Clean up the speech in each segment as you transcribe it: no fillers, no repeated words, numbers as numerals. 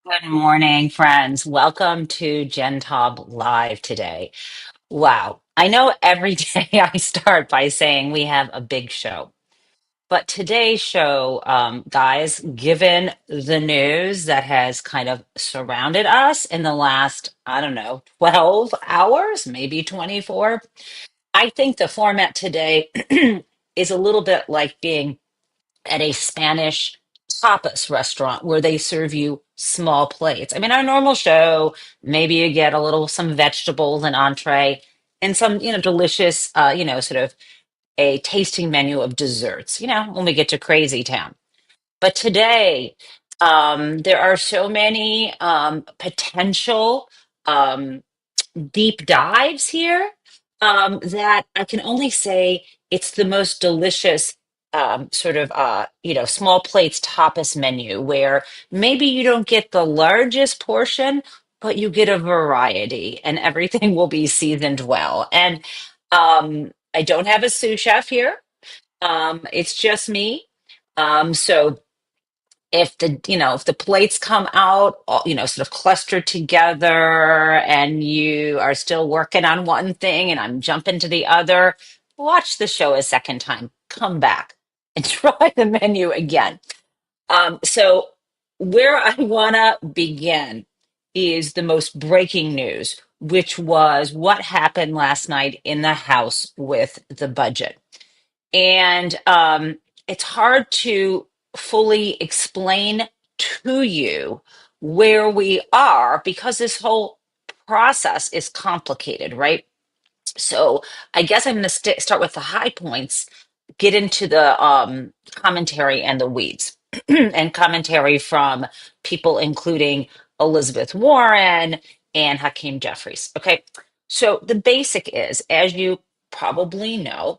Good morning, friends. Welcome to Gen Taub Live today. Wow. I know every day I start by saying we have a big show, but today's show, guys, given the news that has kind of surrounded us in the last, I don't know, 12 hours, maybe 24, I think the format today is a little bit like being at a Spanish tapas restaurant where they serve you small plates. I mean, our normal show, maybe you get a little some vegetables and entree and some, delicious, sort of a tasting menu of desserts, when we get to Crazy Town. But today, there are so many potential um, deep dives here that I can only say it's the most delicious sort of small plates tapas menu where maybe you don't get the largest portion, but you get a variety and everything will be seasoned well. And I don't have a sous chef here. It's just me. So if the plates come out sort of clustered together and you are still working on one thing and I'm jumping to the other, watch the show a second time, come back and try the menu again. So where I want to begin is the most breaking news, which was what happened last night in the House with the budget. And it's hard to fully explain to you where we are because this whole process is complicated, right? So I guess I'm going to start with the high points, get into the commentary and the weeds, and commentary from people including Elizabeth Warren and Hakeem Jeffries. Okay. So the basic is, as you probably know,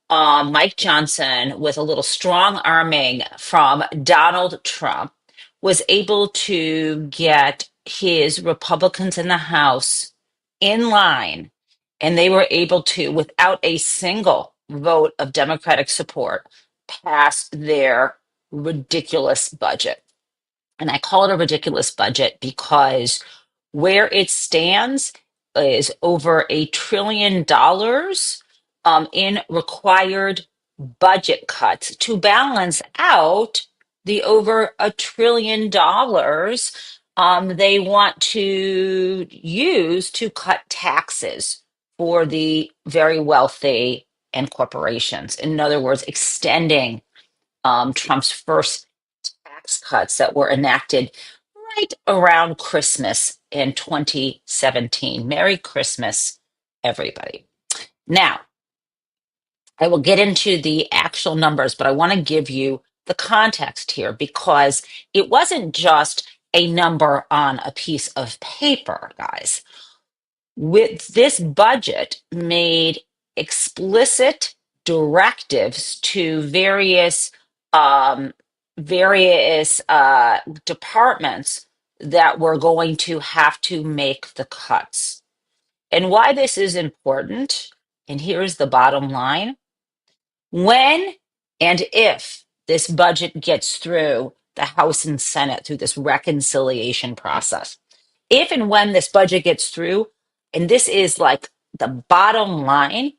Mike Johnson, with a little strong arming from Donald Trump, was able to get his Republicans in the House in line, and they were able to, without a single vote of Democratic support, pass their ridiculous budget. And I call it a ridiculous budget because where it stands is over $1 trillion in required budget cuts to balance out the over $1 trillion they want to use to cut taxes for the very wealthy and corporations. In other words, extending Trump's first tax cuts that were enacted right around Christmas in 2017. Merry Christmas, everybody. Now, I will get into the actual numbers, but I want to give you the context here because it wasn't just a number on a piece of paper, guys. With this budget made explicit directives to um, various departments that were going to have to make the cuts. And why this is important, and here's the bottom line: when and if this budget gets through the House and Senate through this reconciliation process, if and when this budget gets through, and this is like the bottom line,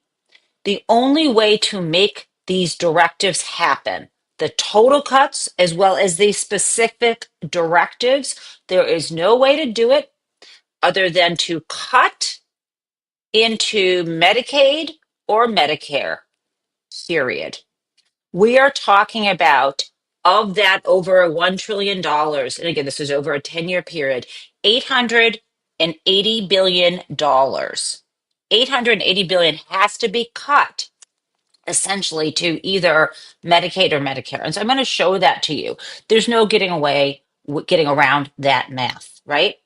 the only way to make these directives happen, the total cuts as well as the specific directives, there is no way to do it other than to cut into Medicaid or Medicare, period. We are talking about, of that over $1 trillion, and again, this is over a 10-year period, $880 billion. $880 billion has to be cut essentially to either Medicaid or Medicare. And so I'm going to show that to you. There's no getting around that math, right?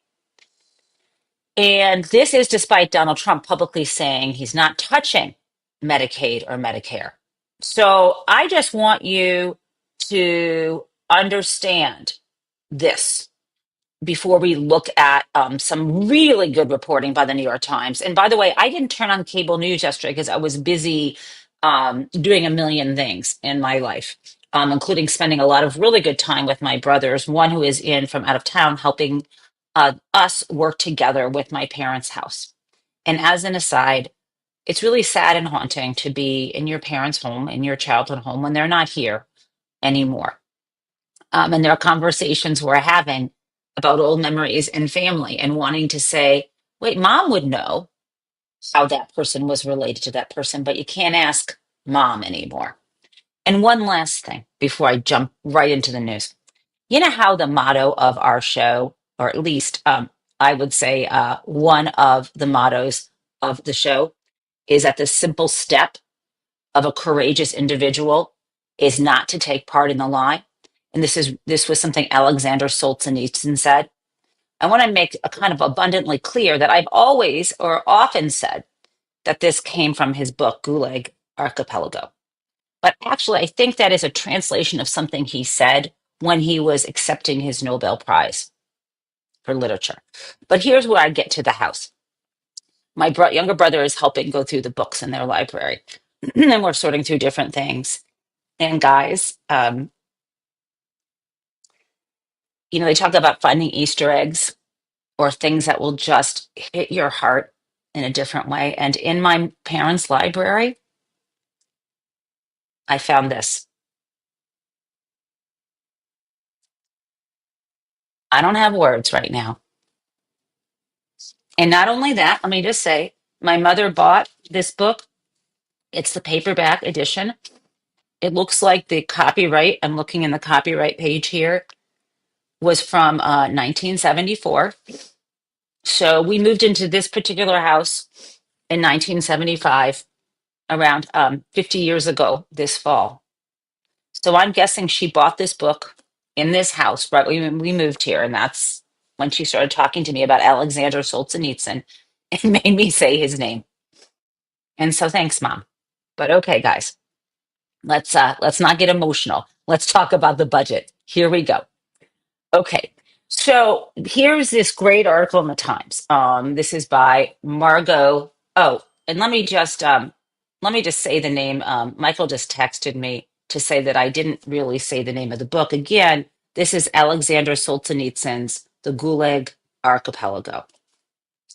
And this is despite Donald Trump publicly saying he's not touching Medicaid or Medicare. So I just want you to understand this before we look at some really good reporting by the New York Times. And by the way, I didn't turn on cable news yesterday because I was busy doing a million things in my life. including spending a lot of really good time with my brothers, one who is in from out of town, helping us work together with my parents' house. And as an aside, it's really sad and haunting to be in your parents' home, in your childhood home, when they're not here anymore. And there are conversations we're having about old memories and family and wanting to say, wait, mom would know how that person was related to that person, but you can't ask mom anymore. And one last thing before I jump right into the news. You know how the motto of our show, or at least I would say one of the mottos of the show, is that the simple step of a courageous individual is not to take part in the lie. And this was something Alexander Solzhenitsyn said. I want to make a kind of abundantly clear that I've always or often said that this came from his book, Gulag Archipelago. But actually, I think that is a translation of something he said when he was accepting his Nobel Prize for literature. But here's where I get to the house. My younger brother is helping go through the books in their library, and we're sorting through different things. And guys, they talk about finding Easter eggs or things that will just hit your heart in a different way. And in my parents' library, I found this. I don't have words right now. And not only that, let me just say, my mother bought this book. It's the paperback edition. It looks like the copyright, I'm looking in the copyright page here, was from 1974. So we moved into this particular house in 1975, around 50 years ago this fall. So I'm guessing she bought this book in this house right when we moved here. And that's when she started talking to me about Alexander Solzhenitsyn and made me say his name. And so thanks, Mom. But okay, guys, let's not get emotional. Let's talk about the budget. Here we go. Okay. So here's this great article in the Times. This is by Margot. Oh, and let me just say the name. Michael just texted me to say that I didn't really say the name of the book. Again, this is Alexander Solzhenitsyn's The Gulag Archipelago.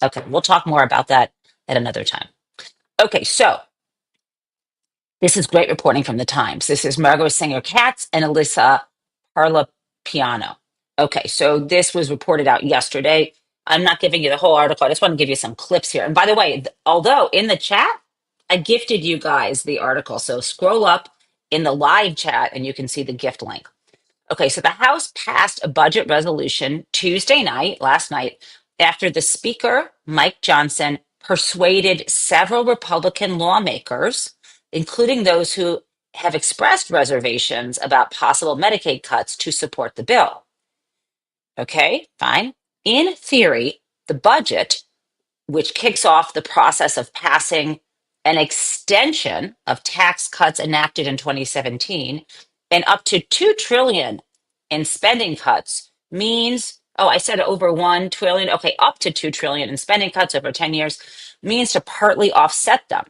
Okay, we'll talk more about that at another time. Okay, so this is great reporting from the Times. This is Margot Singer Katz and Alyssa Parlapiano. Okay, so this was reported out yesterday. I'm not giving you the whole article. I just want to give you some clips here. And by the way, although in the chat, I gifted you guys the article. So scroll up in the live chat and you can see the gift link. Okay, so the House passed a budget resolution Tuesday night, last night, after the Speaker, Mike Johnson, persuaded several Republican lawmakers, including those who have expressed reservations about possible Medicaid cuts, to support the bill. Okay, fine. In theory, the budget, which kicks off the process of passing an extension of tax cuts enacted in 2017 and up to 2 trillion in spending cuts, means, oh, I said over 1 trillion, okay, up to 2 trillion in spending cuts over 10 years, means to partly offset them.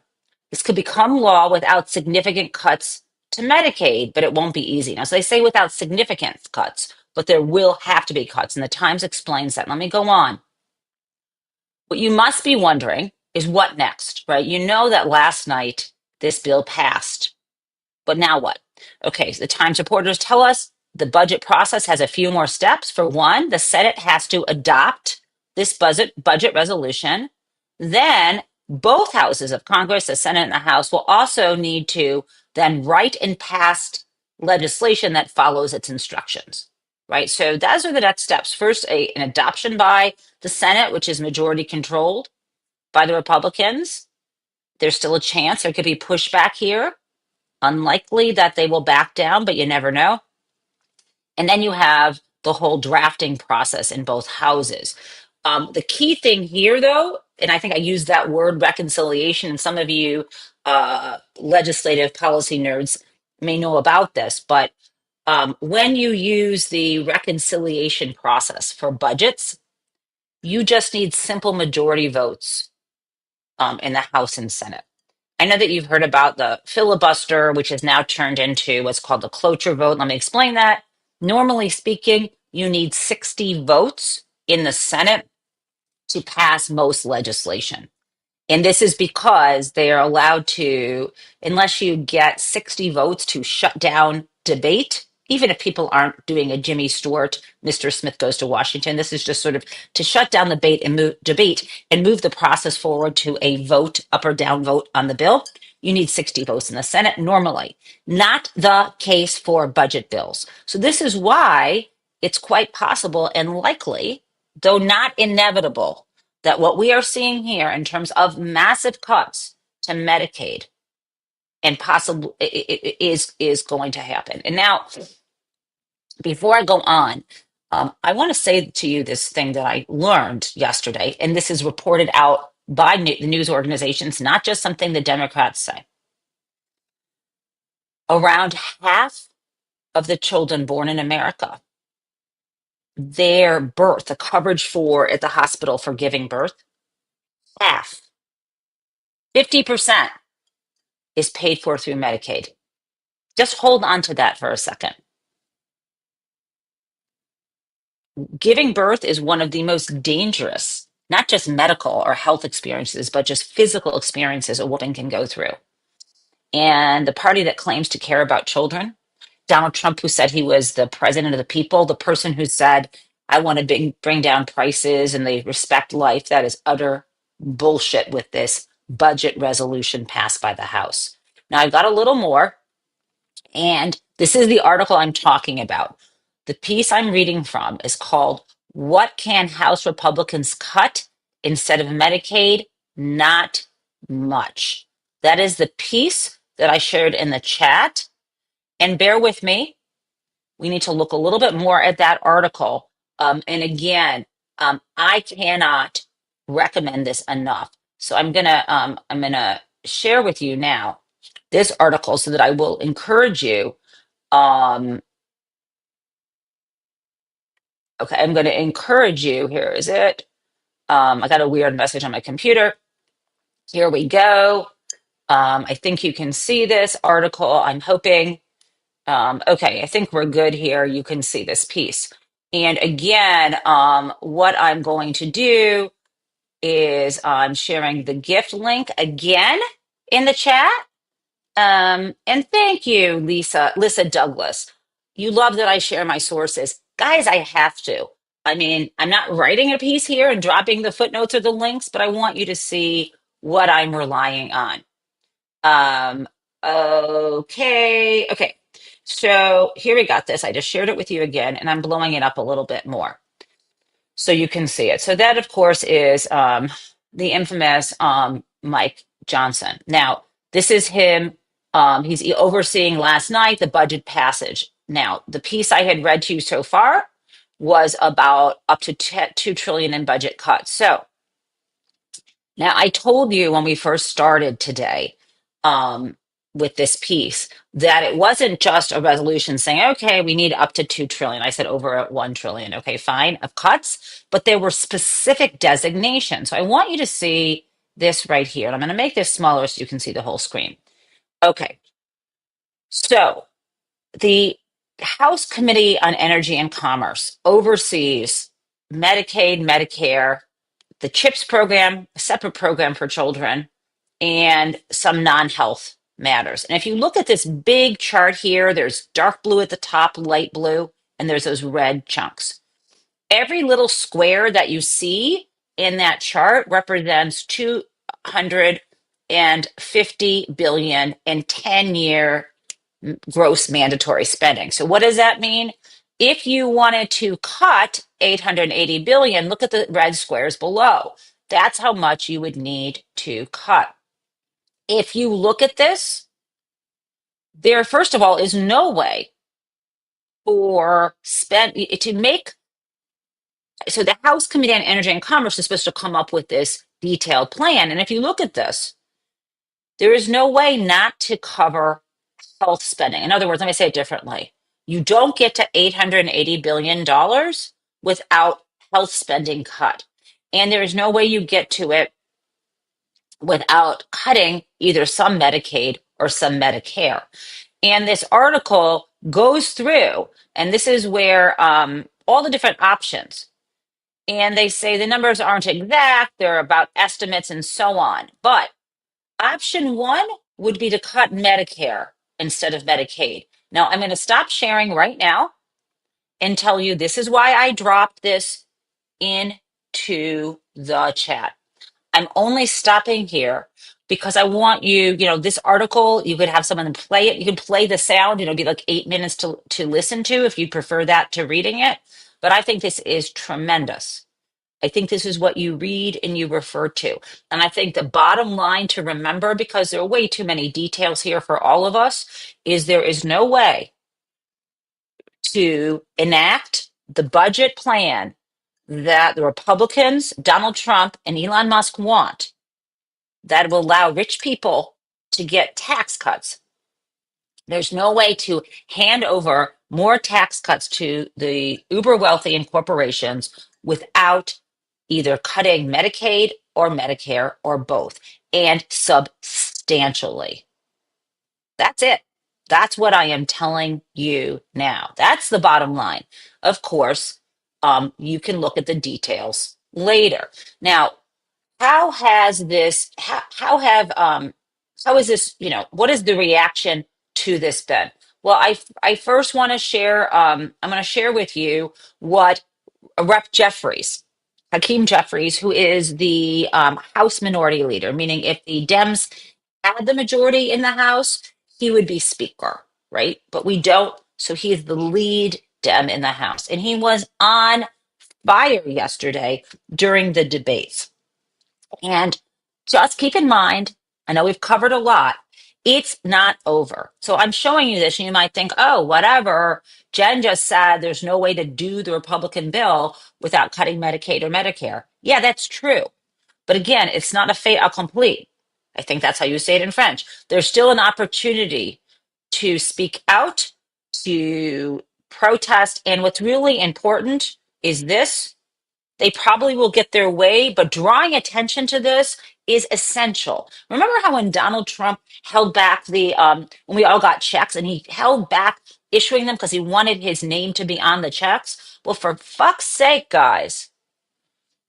This could become law without significant cuts to Medicaid, but it won't be easy. Now, so they say without significant cuts, but there will have to be cuts, and the Times explains that. Let me go on. What you must be wondering is what next, right? You know that last night this bill passed, but now what? Okay, so the Times reporters tell us the budget process has a few more steps. For one, the Senate has to adopt this budget resolution. Then both houses of Congress, the Senate and the House, will also need to then write and pass legislation that follows its instructions, right? So those are the next steps. First, an adoption by the Senate, which is majority controlled by the Republicans. There's still a chance there could be pushback here. Unlikely that they will back down, but you never know. And then you have the whole drafting process in both houses. The key thing here, though, and I think I used that word reconciliation, and some of you legislative policy nerds may know about this, but when you use the reconciliation process for budgets, you just need simple majority votes in the House and Senate. I know that you've heard about the filibuster, which has now turned into what's called the cloture vote. Let me explain that. Normally speaking, you need 60 votes in the Senate to pass most legislation. And this is because they are allowed to, unless you get 60 votes to shut down debate, even if people aren't doing a Jimmy Stewart, Mr. Smith goes to Washington. This is just sort of to shut down the debate and move the process forward to a vote, up or down vote on the bill. You need 60 votes in the Senate normally, not the case for budget bills. So this is why it's quite possible and likely, though not inevitable, that what we are seeing here in terms of massive cuts to Medicaid and possible is going to happen. And now, before I go on, I want to say to you this thing that I learned yesterday, and this is reported out by the news organizations, not just something the Democrats say. Around half of the children born in America, their birth, the coverage for at the hospital for giving birth, half, 50% is paid for through Medicaid. Just hold on to that for a second. Giving birth is one of the most dangerous, not just medical or health experiences, but just physical experiences a woman can go through. And the party that claims to care about children, Donald Trump, who said he was the president of the people, the person who said, I want to bring down prices and they respect life, that is utter bullshit with this budget resolution passed by the House. Now, I've got a little more. And this is the article I'm talking about. The piece I'm reading from is called What Can House Republicans Cut Instead of Medicaid? Not Much. That is the piece that I shared in the chat. And bear with me, we need to look a little bit more at that article. And again, I cannot recommend this enough. So I'm gonna share with you now this article so that I will encourage you. um, okay, I'm going to encourage you. Here is it. I got a weird message on my computer. Here we go. I think you can see this article. I'm hoping. Okay, I think we're good here. You can see this piece. And again, what I'm going to do is I'm sharing the gift link again in the chat. And thank you, Lisa Douglas. You love that I share my sources. Guys, I have to. I mean, I'm not writing a piece here and dropping the footnotes or the links, but I want you to see what I'm relying on. Um, okay. So here we got this. I just shared it with you again, and I'm blowing it up a little bit more so you can see it. So that, of course, is the infamous Mike Johnson. Now, this is him. He's overseeing last night the budget passage. Now, the piece I had read to you so far was about up to 2 trillion in budget cuts. So now I told you when we first started today, with this piece, that it wasn't just a resolution saying, okay, we need up to 2 trillion. I said over at 1 trillion. Okay, fine, of cuts, but there were specific designations. So I want you to see this right here. And I'm going to make this smaller so you can see the whole screen. Okay, so the House Committee on Energy and Commerce oversees Medicaid, Medicare, the CHIPS program, a separate program for children, and some non-health matters. And if you look at this big chart here, there's dark blue at the top, light blue, and there's those red chunks. Every little square that you see in that chart represents 250 billion in 10-year gross mandatory spending. So what does that mean? If you wanted to cut 880 billion, look at the red squares below. That's how much you would need to cut. If you look at this, there, first of all, is no way for spend to make. So the House Committee on Energy and Commerce is supposed to come up with this detailed plan. And if you look at this, there is no way not to cover health spending. In other words, let me say it differently. You don't get to $880 billion without health spending cut. And there is no way you get to it without cutting either some Medicaid or some Medicare. And this article goes through, and this is where all the different options. And they say the numbers aren't exact, they're about estimates and so on. But option one would be to cut Medicare instead of Medicaid. Now, I'm going to stop sharing right now and tell you this is why I dropped this into the chat. I'm only stopping here because I want you, this article, you could have someone play it. You can play the sound, it'll be like 8 minutes to listen to if you prefer that to reading it. But I think this is tremendous. I think this is what you read and you refer to. And I think the bottom line to remember, because there are way too many details here for all of us, is there is no way to enact the budget plan that the Republicans, Donald Trump, and Elon Musk want that will allow rich people to get tax cuts. There's no way to hand over more tax cuts to the uber wealthy and corporations without either cutting Medicaid or Medicare or both, and substantially. That's it. That's what I am telling you now. That's the bottom line. Of course, you can look at the details later. Now, how has this, how is this, what is the reaction to this been? Well, I first want to share, I'm going to share with you what Rep. Jeffries, Hakeem Jeffries, who is the House Minority Leader, meaning if the Dems had the majority in the House, he would be Speaker, right? But we don't, so he is the lead Dem in the House. And he was on fire yesterday during the debates. And just keep in mind, I know we've covered a lot. It's not over. So I'm showing you this, and you might think, oh, whatever. Jen just said there's no way to do the Republican bill without cutting Medicaid or Medicare. Yeah, that's true. But again, it's not a fait accompli. I think that's how you say it in French. There's still an opportunity to speak out, to protest. And what's really important is this: they probably will get their way, but drawing attention to this is essential. Remember how when Donald Trump held back when we all got checks and he held back issuing them because he wanted his name to be on the checks? Well, for fuck's sake, guys,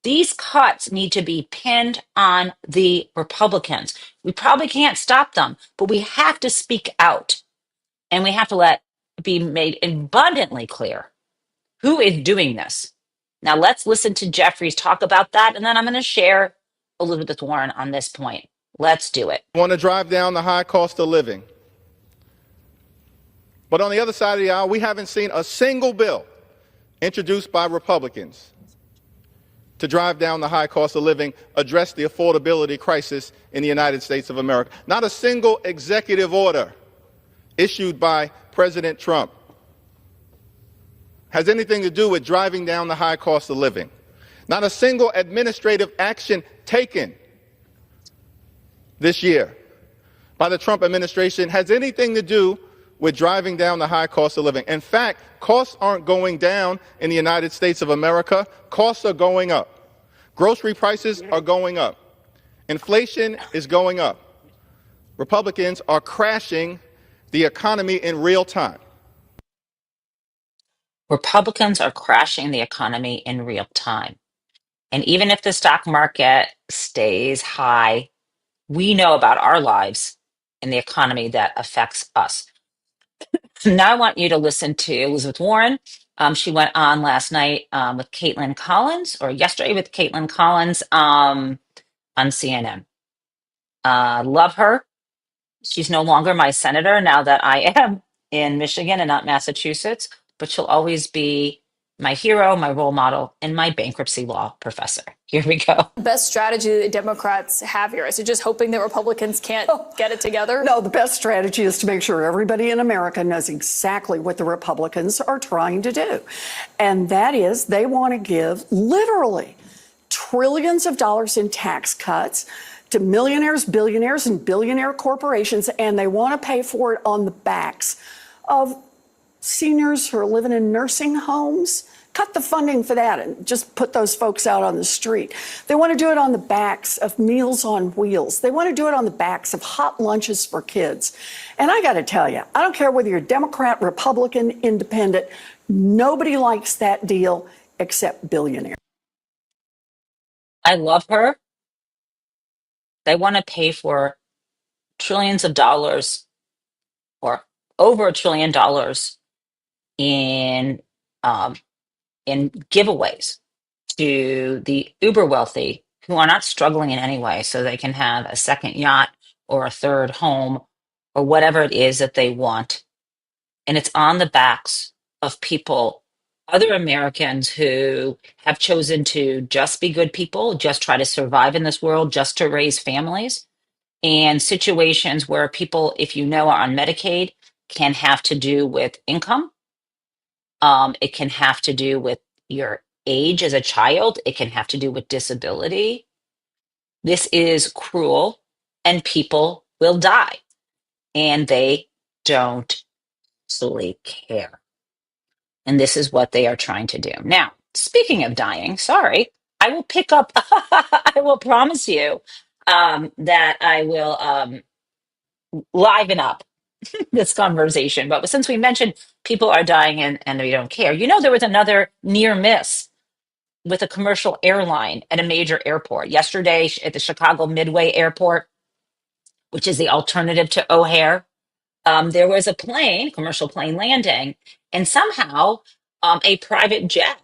these cuts need to be pinned on the Republicans. We probably can't stop them, but we have to speak out, and we have to let it be made abundantly clear who is doing this. Now let's listen to Jeffries talk about that, and then I'm going to share Elizabeth Warren on this point. Let's do it. Want to drive down the high cost of living. But on the other side of the aisle, we haven't seen a single bill introduced by Republicans to drive down the high cost of living, address the affordability crisis in the United States of America. Not a single executive order issued by President Trump has anything to do with driving down the high cost of living. Not a single administrative action taken this year by the Trump administration has anything to do with driving down the high cost of living. In fact, costs aren't going down in the United States of America. Costs are going up. Grocery prices are going up. Inflation is going up. Republicans are crashing the economy in real time. Republicans are crashing the economy in real time. And even if the stock market stays high, we know about our lives and the economy that affects us. Now I want you to listen to Elizabeth Warren. She went on last night with Caitlin Collins, or yesterday with Caitlin Collins on CNN. Love her. She's no longer my senator now that I am in Michigan and not Massachusetts, but she'll always be my hero, my role model, and my bankruptcy law professor. Here we go. Best strategy that Democrats have here? Is it just hoping that Republicans can't get it together? No, the best strategy is to make sure everybody in America knows exactly what the Republicans are trying to do. And that is they want to give literally trillions of dollars in tax cuts to millionaires, billionaires, and billionaire corporations, and they want to pay for it on the backs of seniors who are living in nursing homes, cut the funding for that and just put those folks out on the street. They want to do it on the backs of Meals on Wheels. They want to do it on the backs of hot lunches for kids. And I got to tell you, I don't care whether you're Democrat, Republican, Independent, nobody likes that deal except billionaires. I love her. They want to pay for trillions of dollars or over $1 trillion in um, in giveaways to the uber wealthy who are not struggling in any way, so they can have a second yacht or a third home or whatever it is that they want. And it's on the backs of people, other Americans who have chosen to just be good people, just try to survive in this world, just to raise families. And situations where people, if you know, are on Medicaid, can have to do with income. It can have to do with your age as a child. It can have to do with disability. This is cruel, and people will die, and they don't actually care. And this is what they are trying to do. Now, speaking of dying, sorry, I will pick up, I will promise you that I will liven up this conversation. But since we mentioned people are dying and we don't care, you know, there was another near miss with a commercial airline at a major airport. Yesterday at the Chicago Midway Airport, which is the alternative to O'Hare, there was a plane, commercial plane landing, and somehow a private jet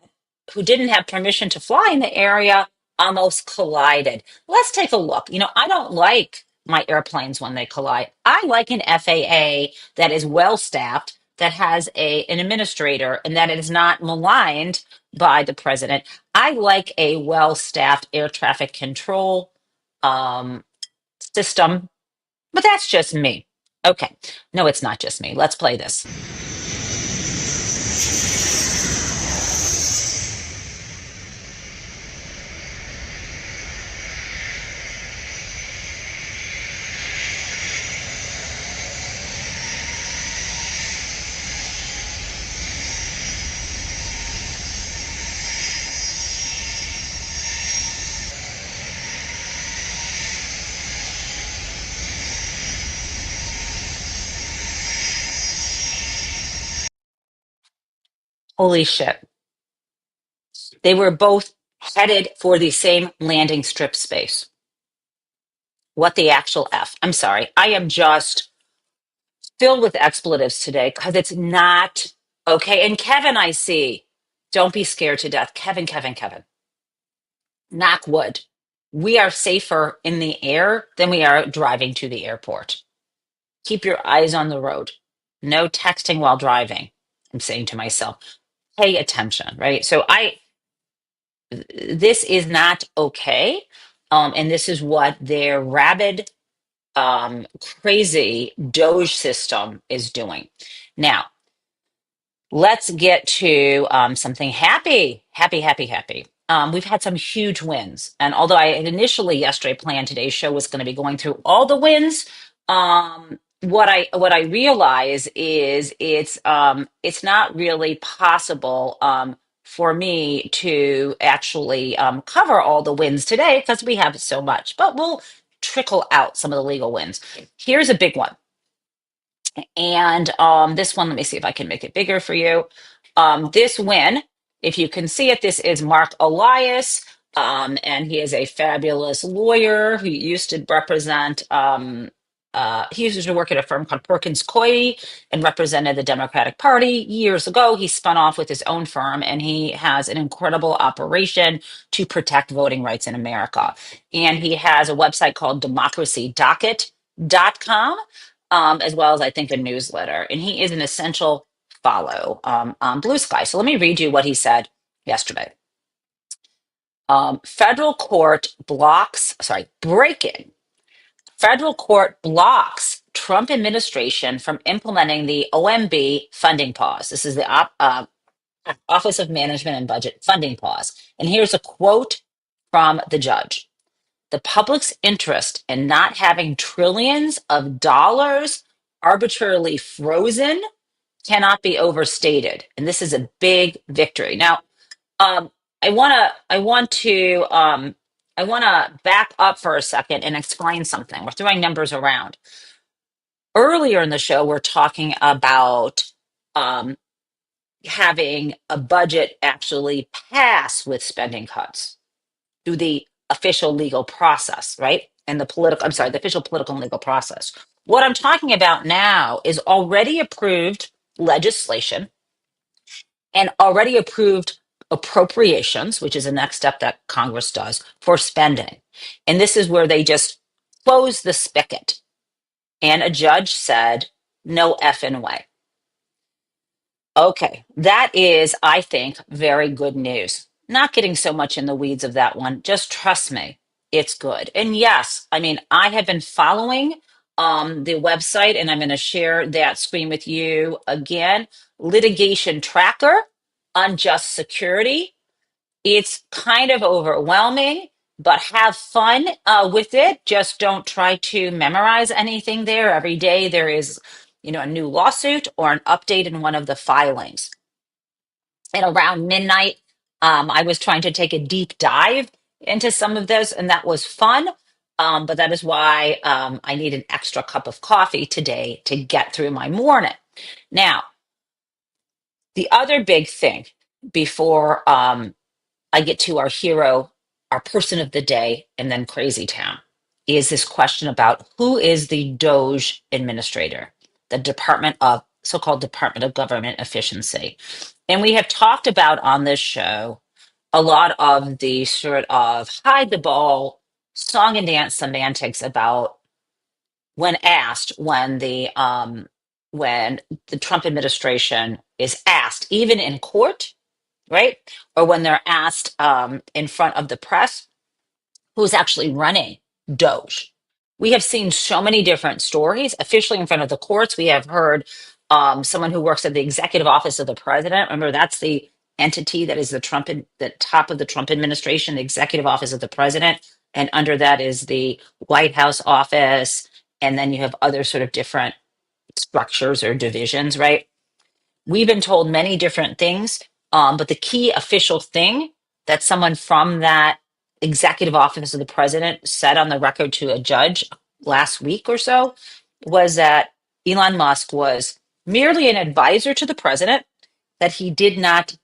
who didn't have permission to fly in the area almost collided. Let's take a look. You know, I don't like my airplanes when they collide. I like an FAA that is well staffed, that has an administrator, and that is not maligned by the president. I like a well staffed air traffic control um, system, but that's just me. Okay. No, it's not just me. Let's play this. Holy shit. They were both headed for the same landing strip space. What the actual F? I'm sorry. I am just filled with expletives today because it's not okay. And Kevin, I see. Don't be scared to death. Kevin. Knock wood. We are safer in the air than we are driving to the airport. Keep your eyes on the road. No texting while driving. I'm saying to myself, pay attention, right? So this is not okay. And this is what their rabid, crazy DOGE system is doing. Now, let's get to something happy. We've had some huge wins. And although I had initially yesterday planned today's show was going to be going through all the wins, what I realize is it's not really possible for me to actually cover all the wins today because we have so much. But we'll trickle out some of the legal wins. Here's a big one. And this one, let me see if I can make it bigger for you. This win, if you can see it, this is Mark Elias, and he is a fabulous lawyer who used to represent, he used to work at a firm called Perkins Coie and represented the Democratic Party. Years ago, he spun off with his own firm, and he has an incredible operation to protect voting rights in America. And he has a website called democracydocket.com, as well as I think a newsletter. And he is an essential follow on Blue Sky. So let me read you what he said yesterday. Breaking. Federal court blocks Trump administration from implementing the OMB funding pause. This is the Office of Management and Budget funding pause. And here's a quote from the judge. The public's interest in not having trillions of dollars arbitrarily frozen cannot be overstated. And this is a big victory. Now, Um, I want to back up for a second and explain something. We're throwing numbers around. Earlier in the show, we're talking about um, having a budget actually pass with spending cuts through the official legal process, right? And the official political and legal process. What I'm talking about now is already approved legislation and already approved appropriations, which is the next step that Congress does for spending. And this is where they just close the spigot. And a judge said, no effing way. Okay, that is, I think, very good news. Not getting so much in the weeds of that one. Just trust me, it's good. And yes, I mean, I have been following the website, and I'm going to share that screen with you again. Litigation tracker, unjust security. It's kind of overwhelming, but have fun with it. Just don't try to memorize anything there. Every day there is, a new lawsuit or an update in one of the filings. And around midnight, I was trying to take a deep dive into some of this, and that was fun. But that is why I need an extra cup of coffee today to get through my morning. Now, the other big thing before I get to our hero, our person of the day, and then Crazy Town, is this question about who is the DOGE administrator, the so-called Department of Government Efficiency. And we have talked about on this show a lot of the sort of hide the ball song and dance semantics about when the Trump administration is asked, even in court, right? Or when they're asked in front of the press, who's actually running DOGE. We have seen so many different stories officially in front of the courts. We have heard someone who works at the executive office of the president. Remember, that's the entity that is the top of the Trump administration, the executive office of the president. And under that is the White House office. And then you have other sort of different structures or divisions, right? We've been told many different things, but the key official thing that someone from that executive office of the president said on the record to a judge last week or so was that Elon Musk was merely an advisor to the president, that he did not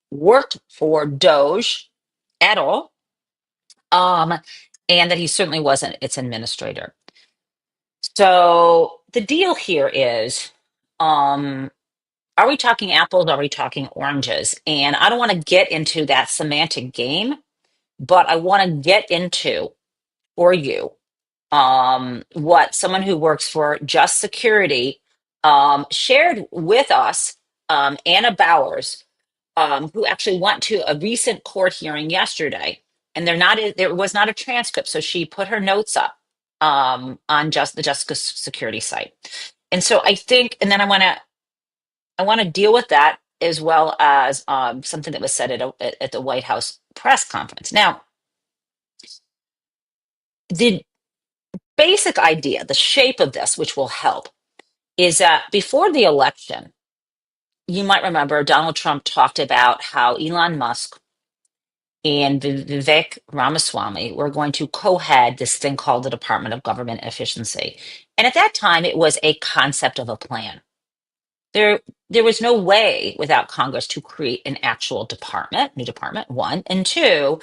work for DOGE at all, um, and that he certainly wasn't its administrator. So the deal here is, are we talking apples? Are we talking oranges? And I don't want to get into that semantic game, but I want to get into for you what someone who works for Just Security shared with us, Anna Bowers, who actually went to a recent court hearing yesterday, and there was not a transcript, so she put her notes up on just the Just Security site. And so I think, and then I want to deal with that as well as something that was said at the White House press conference. Now, the basic idea, the shape of this, which will help, is that before the election, you might remember Donald Trump talked about how Elon Musk and Vivek Ramaswamy were going to co-head this thing called the Department of Government Efficiency. And at that time, it was a concept of a plan. There was no way without Congress to create an actual new department, one. And two,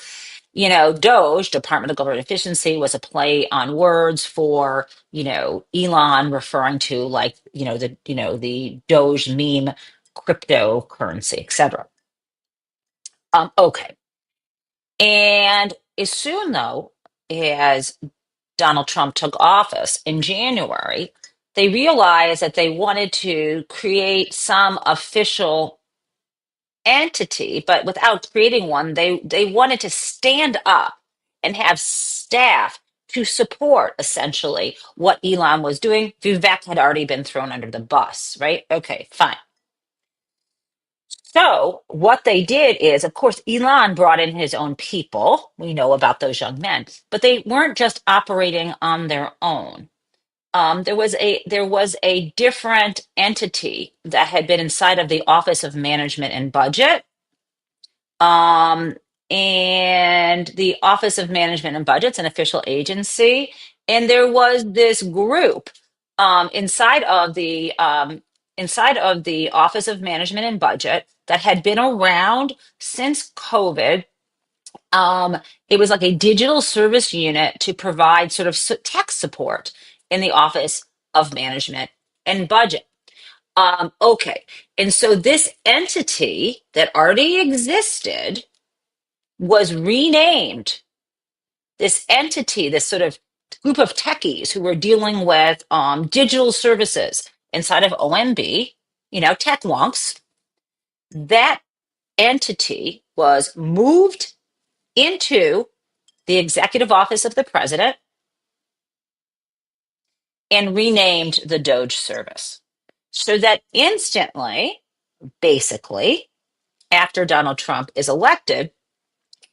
DOGE, Department of Government Efficiency, was a play on words for, Elon referring to the DOGE meme cryptocurrency, et cetera. Okay. And as soon though as Donald Trump took office in January, they realized that they wanted to create some official entity, but without creating one, they wanted to stand up and have staff to support essentially what Elon was doing. Vivek had already been thrown under the bus, right? Okay, fine. So what they did is, of course, Elon brought in his own people. We know about those young men, but they weren't just operating on their own. There was a different entity that had been inside of the Office of Management and Budget Um, and the Office of Management and Budget's an official agency. And there was this group inside of the Office of Management and Budget that had been around since COVID. Um, it was like a digital service unit to provide sort of tech support in the Office of Management and Budget. Okay. And so this entity that already existed was renamed. This entity, this sort of group of techies who were dealing with digital services inside of OMB, tech wonks, that entity was moved into the executive office of the president and renamed the DOGE service. So that instantly, basically, after Donald Trump is elected,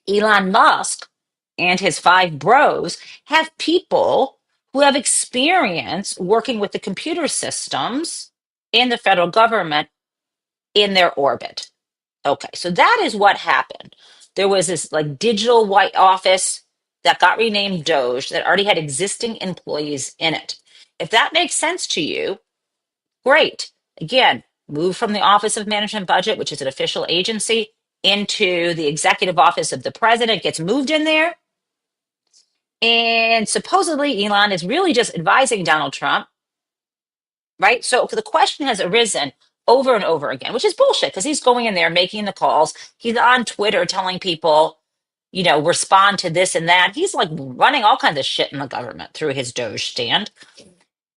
Elon Musk and his five bros have people who have experience working with the computer systems in the federal government in their orbit. Okay, so that is what happened. There was this like digital white office that got renamed DOGE that already had existing employees in it. If that makes sense to you, great. Again, move from the Office of Management Budget, which is an official agency, into the executive office of the president, gets moved in there. And supposedly Elon is really just advising Donald Trump, right? So the question has arisen over and over again, which is bullshit because he's going in there making the calls. He's on Twitter telling people, respond to this and that. He's like running all kinds of shit in the government through his DOGE stand.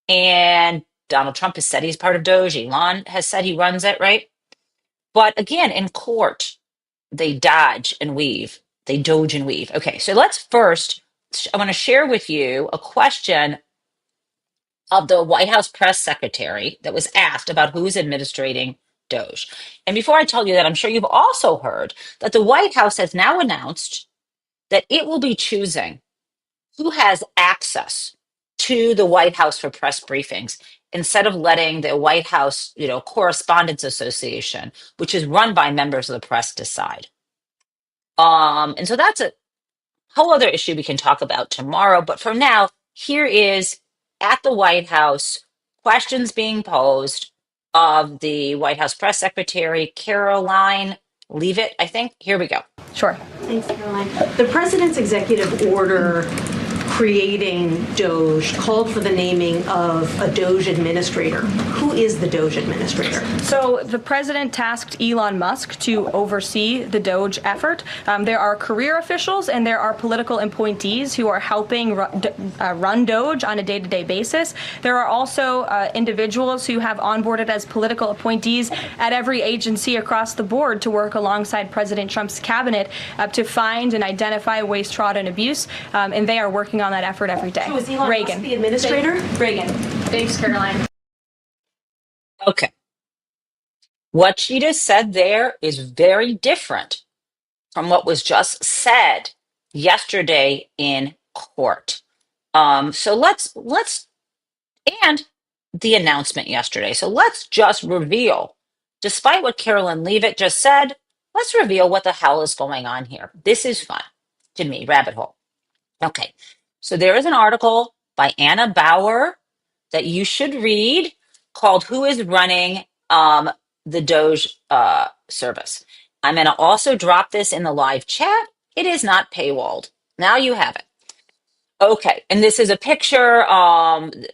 And Donald Trump has said he's part of DOGE. Elon has said he runs it, right? But again, in court, they dodge and weave. They doge and weave. Okay, so let's first, I want to share with you a question of the White House press secretary that was asked about who's administrating DOGE. And before I tell you that, I'm sure you've also heard that the White House has now announced that it will be choosing who has access to the White House for press briefings instead of letting the White House, Correspondents Association, which is run by members of the press, decide. And so that's a whole other issue we can talk about tomorrow. But for now, here is at the White House questions being posed of the White House press secretary, Caroline Leavitt, I think. Here we go. Sure. Thanks, Caroline. The president's executive order creating DOGE called for the naming of a DOGE administrator. Who is the DOGE administrator? So the president tasked Elon Musk to oversee the DOGE effort. There are career officials and there are political appointees who are helping run DOGE on a day-to-day basis. There are also individuals who have onboarded as political appointees at every agency across the board to work alongside President Trump's cabinet to find and identify waste, fraud, and abuse. And they are working on that effort every day. So is Elon Musk the administrator? Reagan. Thanks, Caroline. Okay. What she just said there is very different from what was just said yesterday in court. So let's and the announcement yesterday. So let's just reveal, despite what Carolyn Leavitt just said, let's reveal what the hell is going on here. This is fun to me, rabbit hole. Okay. So there is an article by Anna Bauer that you should read called Who is Running the DOGE Service. I'm going to also drop this in the live chat. It is not paywalled. Now you have it. Okay, and this is a picture.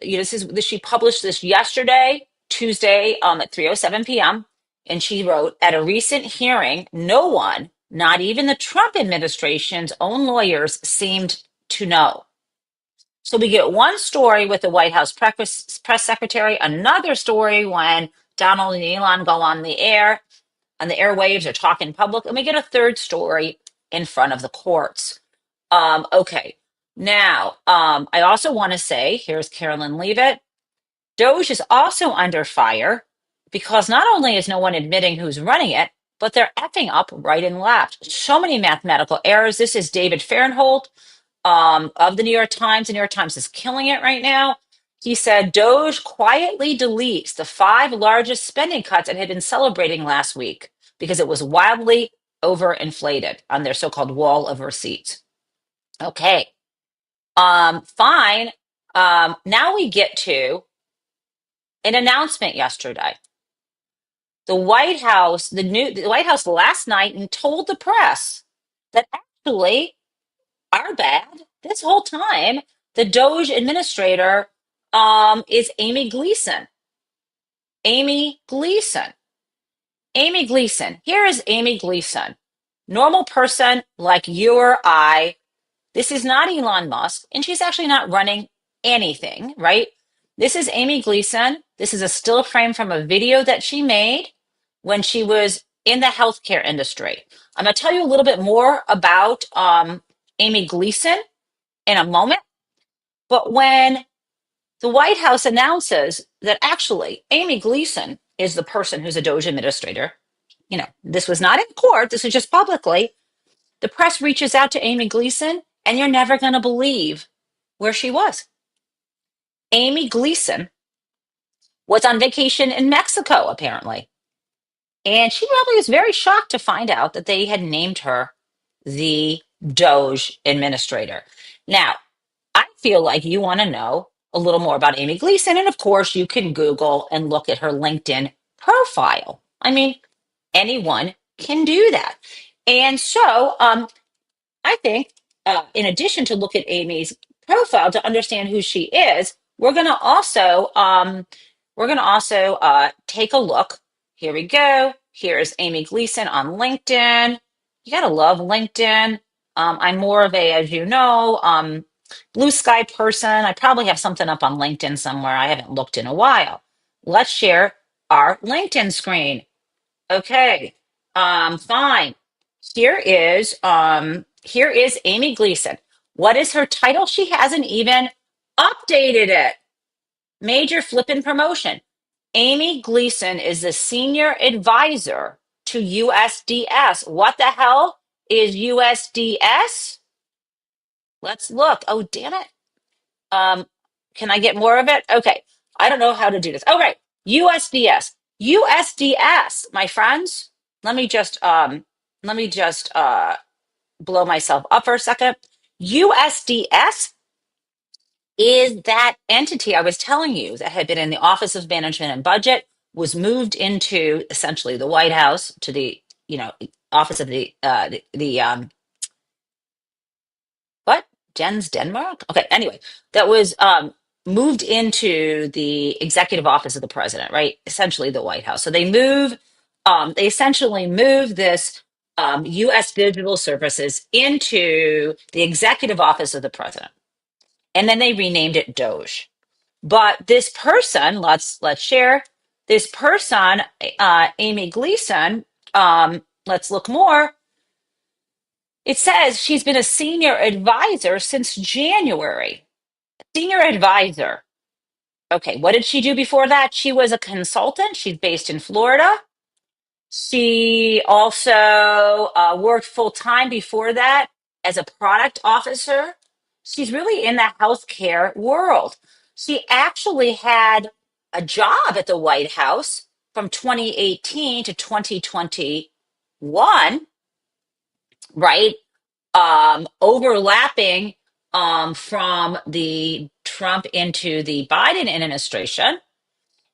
She published this yesterday, Tuesday, at 3:07 p.m. And she wrote, at a recent hearing, no one, not even the Trump administration's own lawyers, seemed to know. So we get one story with the White House press secretary, another story when Donald and Elon go on the airwaves or talk in public, and we get a third story in front of the courts. Okay. Now, I also want to say, here's Carolyn Leavitt, DOGE is also under fire because not only is no one admitting who's running it, but they're effing up right and left. So many mathematical errors. This is David Fahrenholt of the New York Times. The New York Times is killing it right now. He said DOGE quietly deletes the 5 largest spending cuts it had been celebrating last week because it was wildly overinflated on their so-called wall of receipts. Okay, fine. Now we get to an announcement yesterday. The White House, the White House last night and told the press that actually, our bad, this whole time, the DOGE administrator is Amy Gleason. Amy Gleason. Amy Gleason. Here is Amy Gleason. Normal person like you or I. This is not Elon Musk, and she's actually not running anything, right? This is Amy Gleason. This is a still frame from a video that she made when she was in the healthcare industry. I'm going to tell you a little bit more about Amy Gleason in a moment. But when the White House announces that actually Amy Gleason is the person who's a DOGE administrator, you know, this was not in court, this is just publicly. The press reaches out to Amy Gleason, and you're never going to believe where she was. Amy Gleason was on vacation in Mexico, apparently. And she probably was very shocked to find out that they had named her the DOGE administrator. Now, I feel like you want to know a little more about Amy Gleason. And of course, you can Google and look at her LinkedIn profile. I mean, anyone can do that. And so I think, in addition to look at Amy's profile to understand who she is, we're going to also take a look. Here we go. Here's Amy Gleason on LinkedIn. You gotta love LinkedIn. I'm more of a, as you know, blue sky person. I probably have something up on LinkedIn somewhere. I haven't looked in a while. Let's share our LinkedIn screen. Okay, fine. Here is Amy Gleason. What is her title? She hasn't even updated it. Major flippin' promotion. Amy Gleason is the senior advisor to USDS. What the hell is USDS? Let's look. Oh, damn it. Can I get more of it? Okay. I don't know how to do this. All right. USDS. USDS, my friends. Let me just blow myself up for a second. USDS is that entity I was telling you that had been in the Office of Management and Budget, was moved into essentially the White House to the, office of what? Jens Denmark? Okay, anyway, that was moved into the executive office of the president, right? Essentially the White House. So they essentially moved this US Digital Services into the executive office of the president. And then they renamed it DOGE. But this person, let's share this person, Amy Gleason. Let's look more. It says she's been a senior advisor since January. Senior advisor. Okay, what did she do before that? She was a consultant. She's based in Florida. She also worked full time before that as a product officer. She's really in the healthcare world. She actually had a job at the White House from 2018 to 2021, right? Overlapping from the Trump into the Biden administration.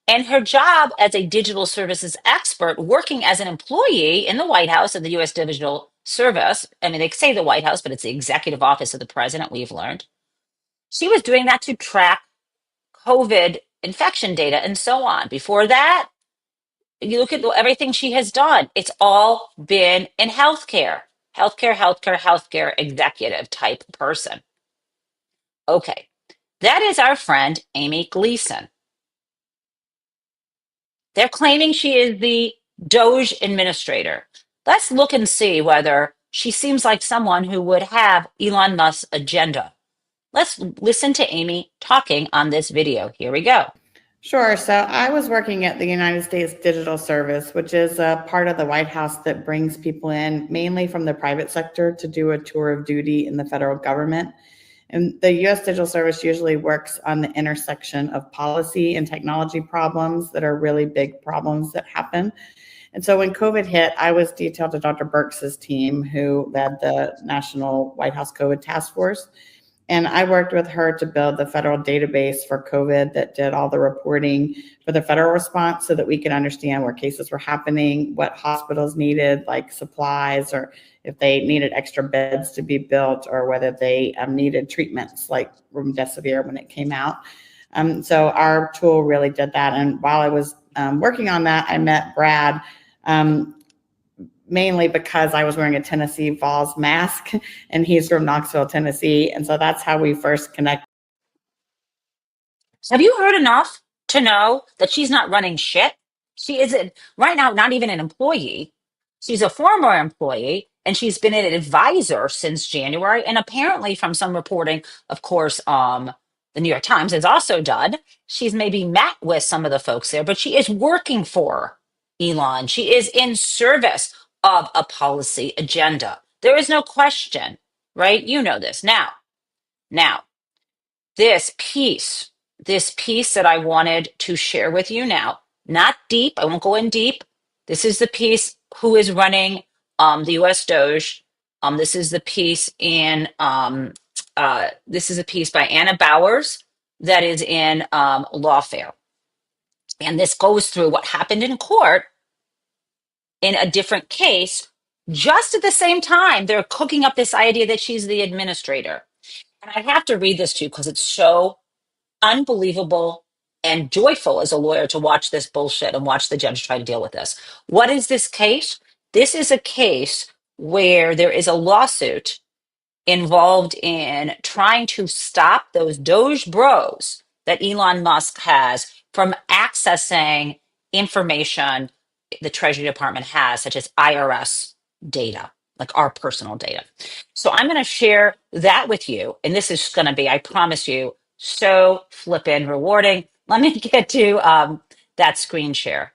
And her job as a digital services expert, working as an employee in the White House of the U.S. Digital Service. I mean, they say the White House, but it's the executive office of the president, we've learned. She was doing that to track COVID infection data and so on. Before that, you look at everything she has done. It's all been in healthcare, healthcare executive type person. Okay, that is our friend Amy Gleason. They're claiming she is the DOGE administrator. Let's look and see whether she seems like someone who would have Elon Musk's agenda. Let's listen to Amy talking on this video. Here we go. Sure. So I was working at the United States Digital Service, which is a part of the White House that brings people in mainly from the private sector to do a tour of duty in the federal government. And the U.S. Digital Service usually works on the intersection of policy and technology problems that are really big problems that happen. And so when COVID hit, I was detailed to Dr. Birx's team, who led the National White House COVID Task Force. And I worked with her to build the federal database for COVID that did all the reporting for the federal response so that we could understand where cases were happening, what hospitals needed, like supplies, or if they needed extra beds to be built, or whether they needed treatments like remdesivir when it came out. So our tool really did that. And while I was working on that, I met Brad, mainly because I was wearing a Tennessee Vols mask and he's from Knoxville, Tennessee. And so that's how we first connected. Have you heard enough to know that she's not running shit? She isn't right now, not even an employee. She's a former employee and she's been an advisor since January. And apparently, from some reporting, of course, the New York Times has also done, she's maybe met with some of the folks there, but she is working for Elon. She is in service of a policy agenda. There is no question, right? You know this. Now, this piece, this piece that I wanted to share with you now, not deep, I won't go in deep. This is the piece who is running the US DOGE. This is the piece in this is a piece by Anna Bowers that is in Lawfare. And this goes through what happened in court in a different case. Just at the same time, they're cooking up this idea that she's the administrator. And I have to read this to you because it's so unbelievable and joyful as a lawyer to watch this bullshit and watch the judge try to deal with this. What is this case? This is a case where there is a lawsuit involved in trying to stop those Doge bros that Elon Musk has from accessing information the Treasury Department has, such as IRS data, like our personal data. So I'm going to share that with you. And this is going to be, I promise you, so flippin' rewarding. Let me get to that screen share.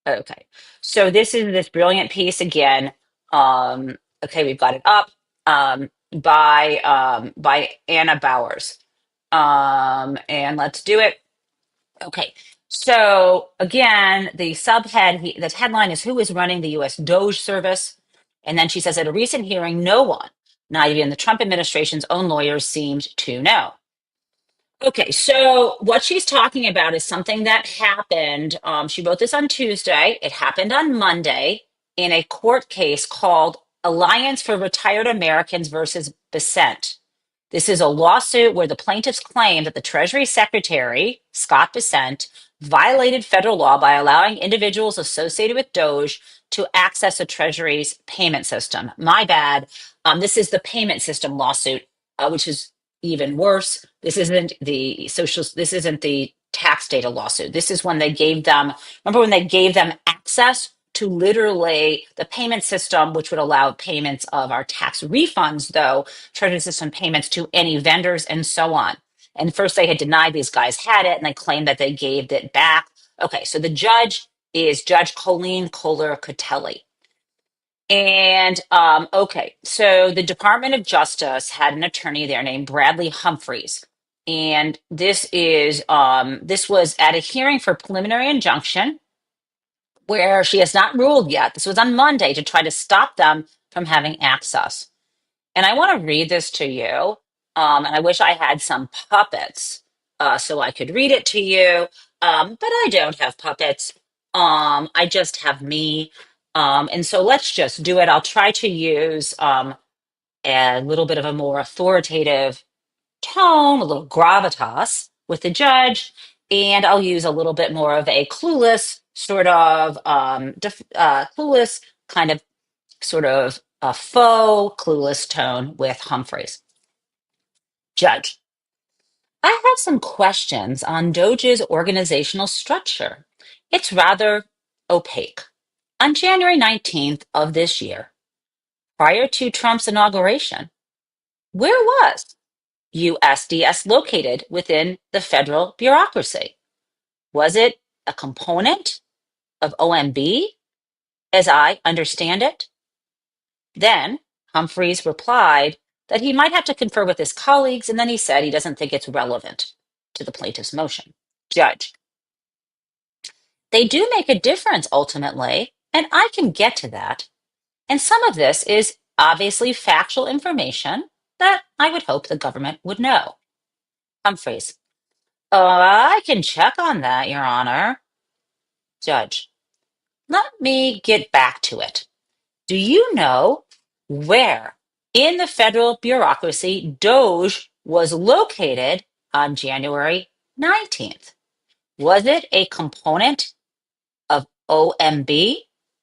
Okay. So this is this brilliant piece again. Okay, we've got it up by Anna Bowers. And let's do it. Okay. So again, the subhead, the headline is who is running the US DOGE service? And then she says at a recent hearing, no one, not even the Trump administration's own lawyers, seemed to know. Okay, so what she's talking about is something that happened. She wrote this on Tuesday. It happened on Monday in a court case called Alliance for Retired Americans versus Besant. This is a lawsuit where the plaintiffs claim that the Treasury Secretary, Scott Bessent, violated federal law by allowing individuals associated with DOGE to access the Treasury's payment system. My bad. This is the payment system lawsuit, which is even worse. This isn't the this isn't the tax data lawsuit. This is when they gave them, remember when they gave them access to literally the payment system, which would allow payments of our tax refunds, though, Treasury system payments to any vendors and so on. And first they had denied these guys had it and they claimed that they gave it back. Okay, so the judge is Judge Colleen Kohler-Cotelli. And okay, so the Department of Justice had an attorney there named Bradley Humphreys. And this was at a hearing for preliminary injunction where she has not ruled yet. This was on Monday to try to stop them from having access. And I want to read this to you. And I wish I had some puppets so I could read it to you. But I don't have puppets. I just have me. And so let's just do it. I'll try to use a little bit of a more authoritative tone, a little gravitas with the judge, and I'll use a little bit more of a clueless sort of clueless kind of sort of a faux clueless tone with Humphreys. Judge, I have some questions on DOGE's organizational structure. It's rather opaque. On January 19th of this year, prior to Trump's inauguration, where was USDS located within the federal bureaucracy? Was it a component of OMB, as I understand it? Then Humphreys replied that he might have to confer with his colleagues, and then he said he doesn't think it's relevant to the plaintiff's motion. Judge, They do make a difference ultimately, and I can get to that. And some of this is obviously factual information that I would hope the government would know. Humphreys. I can check on that, Your Honor. Judge. Let me get back to it. Do you know where in the federal bureaucracy DOGE was located on January 19th? Was it a component of OMB?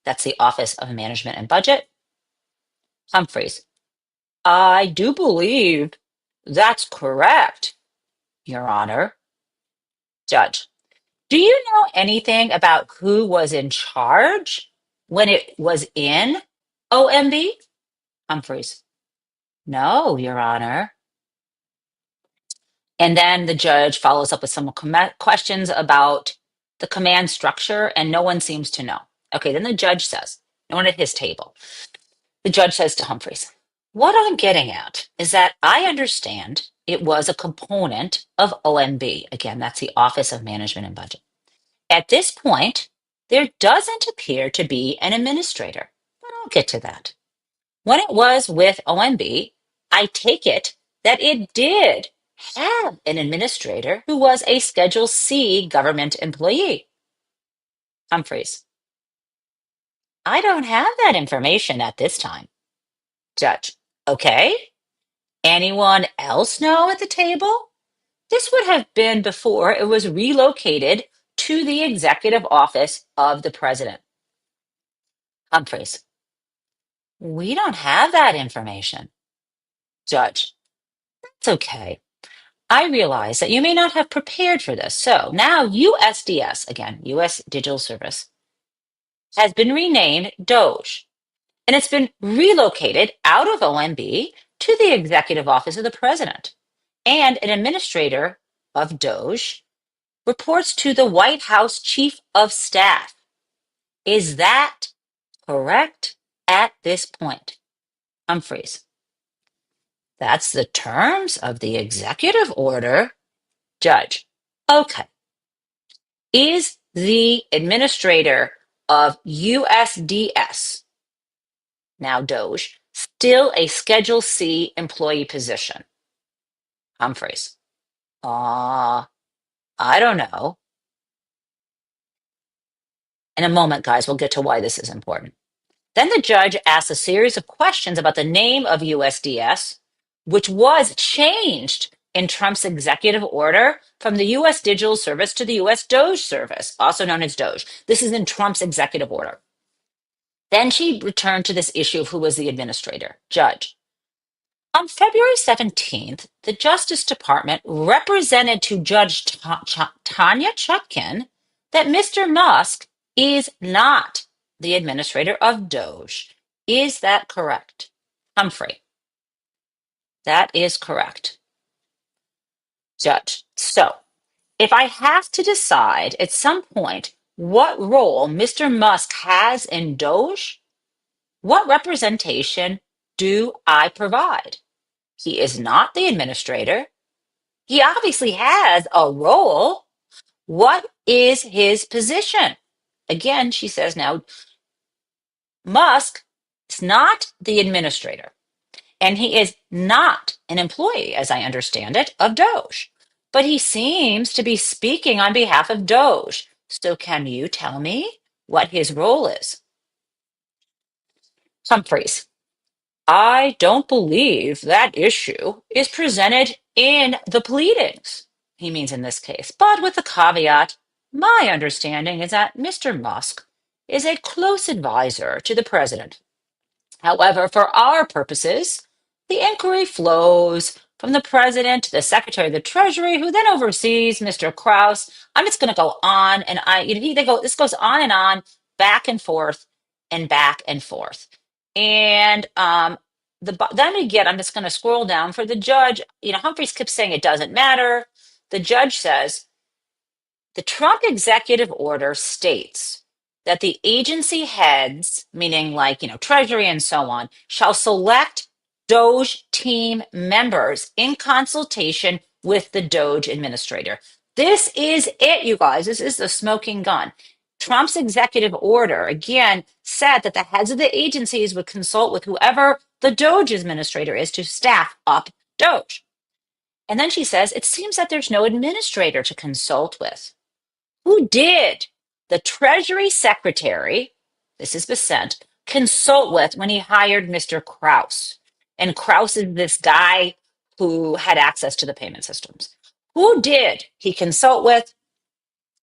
That's the Office of Management and Budget. Humphreys. I do believe that's correct, Your Honor. Judge. Do you know anything about who was in charge when it was in OMB? Humphreys. No, Your Honor. And then the judge follows up with some questions about the command structure, and no one seems to know. Okay, then the judge says, no one at his table. The judge says to Humphreys, what I'm getting at is that I understand it was a component of OMB. Again, that's the Office of Management and Budget. At this point, there doesn't appear to be an administrator, but I'll get to that. When it was with OMB, I take it that it did have an administrator who was a Schedule C government employee. Humphreys. I don't have that information at this time. Judge. Okay. Anyone else know at the table? This would have been before it was relocated to the executive office of the president. Humphreys. We don't have that information. Judge. It's okay. I realize that you may not have prepared for this. So now USDS, again, US Digital Service, has been renamed DOGE, and it's been relocated out of OMB to the executive office of the president. And an administrator of DOGE reports to the White House Chief of Staff. Is that correct at this point? Humphreys. That's the terms of the executive order. Judge. Okay. Is the administrator of USDS, now DOGE, still a Schedule C employee position? Humphreys. I don't know. In a moment, guys, we'll get to why this is important. Then the judge asks a series of questions about the name of USDS, which was changed in Trump's executive order from the US Digital Service to the US DOGE Service, also known as DOGE. This is in Trump's executive order. Then she returned to this issue of who was the administrator. Judge. On February 17th, the Justice Department represented to Judge Tanya Chutkin that Mr. Musk is not the administrator of DOGE. Is that correct? Humphrey. That is correct. Judge. So, if I have to decide at some point what role Mr. Musk has in DOGE, what representation do I provide? He is not the administrator. He obviously has a role. What is his position? Again, she says now, Musk is not the administrator, and he is not an employee, as I understand it, of DOGE. But he seems to be speaking on behalf of DOGE. So can you tell me what his role is? Humphreys. I don't believe that issue is presented in the pleadings, he means in this case, but with the caveat, my understanding is that Mr. Musk is a close advisor to the president. However, for our purposes, the inquiry flows from the president to the secretary of the treasury, who then oversees Mr. Krause. I'm just going to go on, and this goes on and on, back and forth, and back and forth. And then again, I'm just going to scroll down for the judge. Humphreys keeps saying it doesn't matter. The judge says the Trump executive order states that the agency heads, meaning like, Treasury and so on, shall select DOGE team members in consultation with the DOGE administrator. This is it, you guys. This is the smoking gun. Trump's executive order, again, said that the heads of the agencies would consult with whoever the DOGE administrator is to staff up DOGE. And then she says, it seems that there's no administrator to consult with. Who did the Treasury Secretary, this is Besant, consult with when he hired Mr. Krause? And Krause is this guy who had access to the payment systems. Who did he consult with?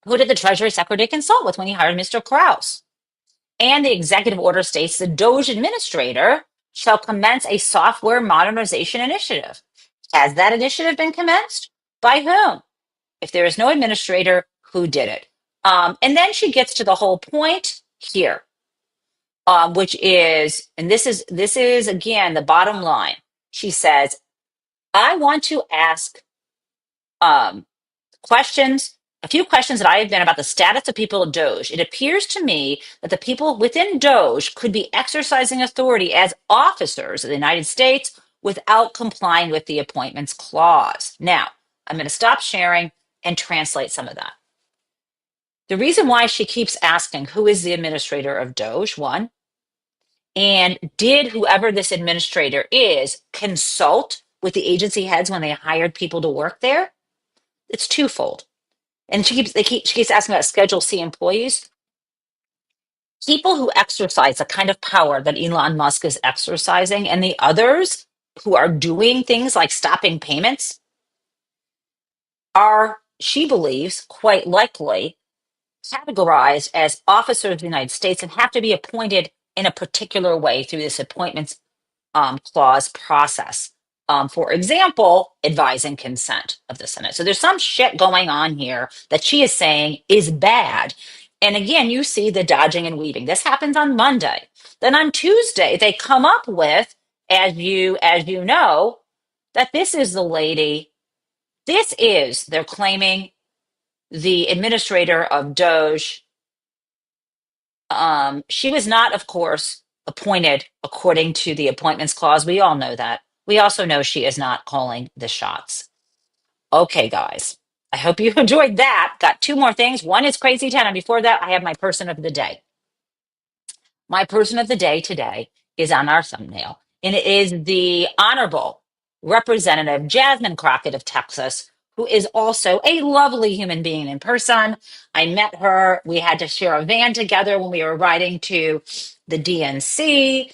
Who did the Treasury Secretary consult with when he hired Mr. Krause? And the executive order states the DOGE administrator shall commence a software modernization initiative. Has that initiative been commenced? By whom? If there is no administrator, who did it? And then she gets to the whole point here, which is, and this is again the bottom line. She says, I want to ask questions, a few questions that I have been about the status of people at DOGE. It appears to me that the people within DOGE could be exercising authority as officers of the United States without complying with the appointments clause. Now, I'm going to stop sharing and translate some of that. The reason why she keeps asking who is the administrator of DOGE, one, and did whoever this administrator is consult with the agency heads when they hired people to work there? It's twofold. And she keeps asking about Schedule C employees. People who exercise the kind of power that Elon Musk is exercising and the others who are doing things like stopping payments are, she believes, quite likely categorized as officers of the United States and have to be appointed in a particular way through this appointments clause process. For example, advising consent of the Senate. So there's some shit going on here that she is saying is bad. And again, you see the dodging and weaving. This happens on Monday. Then on Tuesday, they come up with, as you know, that this is the lady, they're claiming, the administrator of DOGE. She was not, of course, appointed according to the appointments clause. We all know that. We also know she is not calling the shots. Okay, guys, I hope you enjoyed that. Got two more things. One is Crazy Town, and before that, I have my person of the day. My person of the day today is on our thumbnail, and it is the Honorable Representative Jasmine Crockett of Texas, who is also a lovely human being in person. I met her. We had to share a van together when we were riding to the DNC.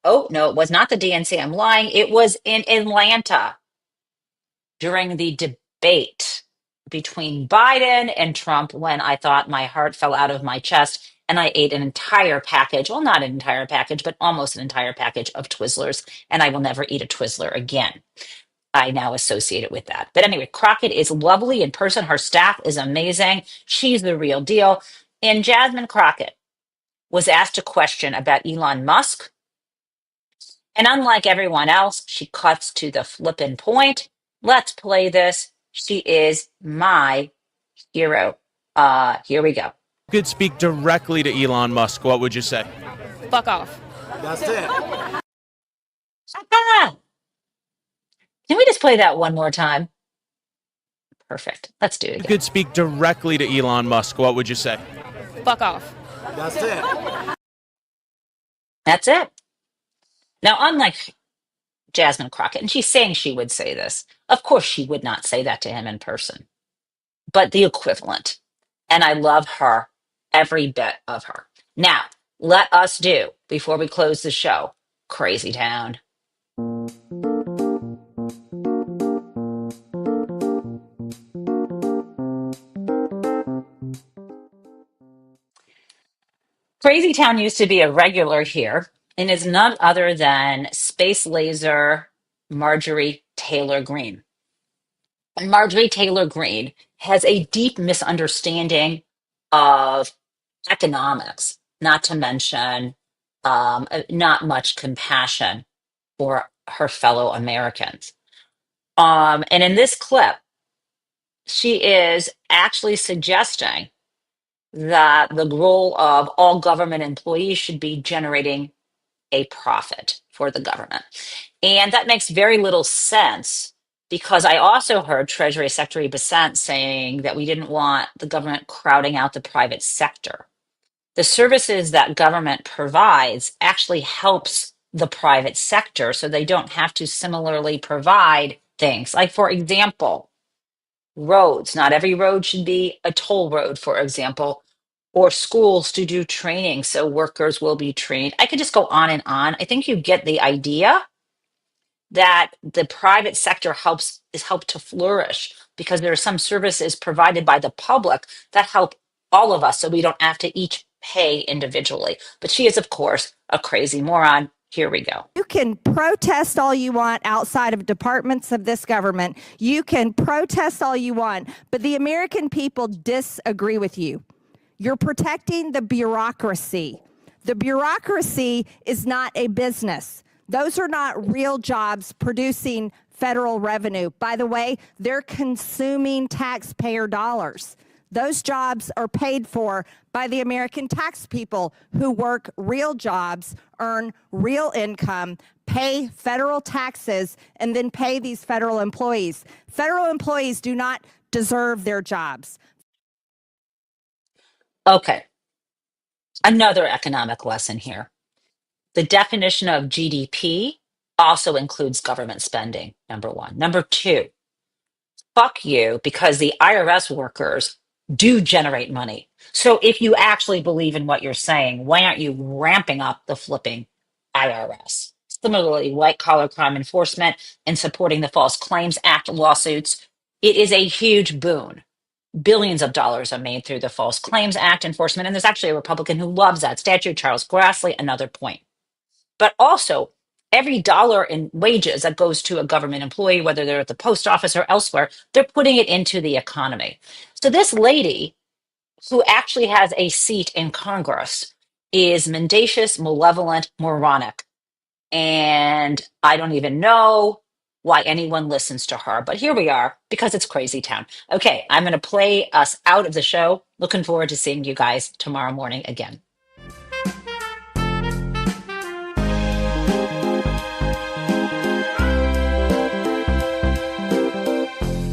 Oh, no, it was not the DNC. I'm lying. It was in Atlanta during the debate between Biden and Trump when I thought my heart fell out of my chest and I ate an entire package, well, not an entire package, but almost an entire package of Twizzlers, and I will never eat a Twizzler again. I now associate it with that. But anyway, Crockett is lovely in person. Her staff is amazing. She's the real deal. And Jasmine Crockett was asked a question about Elon Musk. And unlike everyone else, she cuts to the flippin' point. Let's play this. She is my hero. Here we go. Could speak directly to Elon Musk, what would you say? Fuck off. That's it. Ah! Can we just play that one more time? Perfect. Let's do it again. Could speak directly to Elon Musk, what would you say? Fuck off. That's it. That's it. Now, unlike Jasmine Crockett, and she's saying she would say this, of course she would not say that to him in person, but the equivalent. And I love her, every bit of her. Now, let us do, before we close the show, Crazy Town. Crazy Town used to be a regular here and is none other than Space Laser Marjorie Taylor Greene. And Marjorie Taylor Greene has a deep misunderstanding of economics, not to mention not much compassion for her fellow Americans. And in this clip, she is actually suggesting that the role of all government employees should be generating a profit for the government. And that makes very little sense because I also heard Treasury Secretary Bessent saying that we didn't want the government crowding out the private sector. The services that government provides actually helps the private sector so they don't have to similarly provide things. Like, for example, roads. Not every road should be a toll road, for example, or schools to do training so workers will be trained. I could just go on and on. I think you get the idea that the private sector is helped to flourish because there are some services provided by the public that help all of us so we don't have to each pay individually. But she is, of course, a crazy moron. Here we go. You can protest all you want outside of departments of this government. You can protest all you want, but the American people disagree with you. You're protecting the bureaucracy. The bureaucracy is not a business. Those are not real jobs producing federal revenue. By the way, they're consuming taxpayer dollars. Those jobs are paid for by the American tax people who work real jobs, earn real income, pay federal taxes, and then pay these federal employees. Federal employees do not deserve their jobs. Okay, another economic lesson here. The definition of GDP also includes government spending, number one. Number two, fuck you, because the IRS workers do generate money. So if you actually believe in what you're saying, why aren't you ramping up the flipping IRS? Similarly, white collar crime enforcement and supporting the False Claims Act lawsuits, it is a huge boon. Billions of dollars are made through the False Claims Act enforcement, and there's actually a Republican who loves that statute, Charles Grassley, another point. But also, every dollar in wages that goes to a government employee, whether they're at the post office or elsewhere, they're putting it into the economy. So this lady who actually has a seat in Congress is mendacious, malevolent, moronic. And I don't even know why anyone listens to her. But here we are, because it's crazy town. Okay, I'm going to play us out of the show. Looking forward to seeing you guys tomorrow morning again.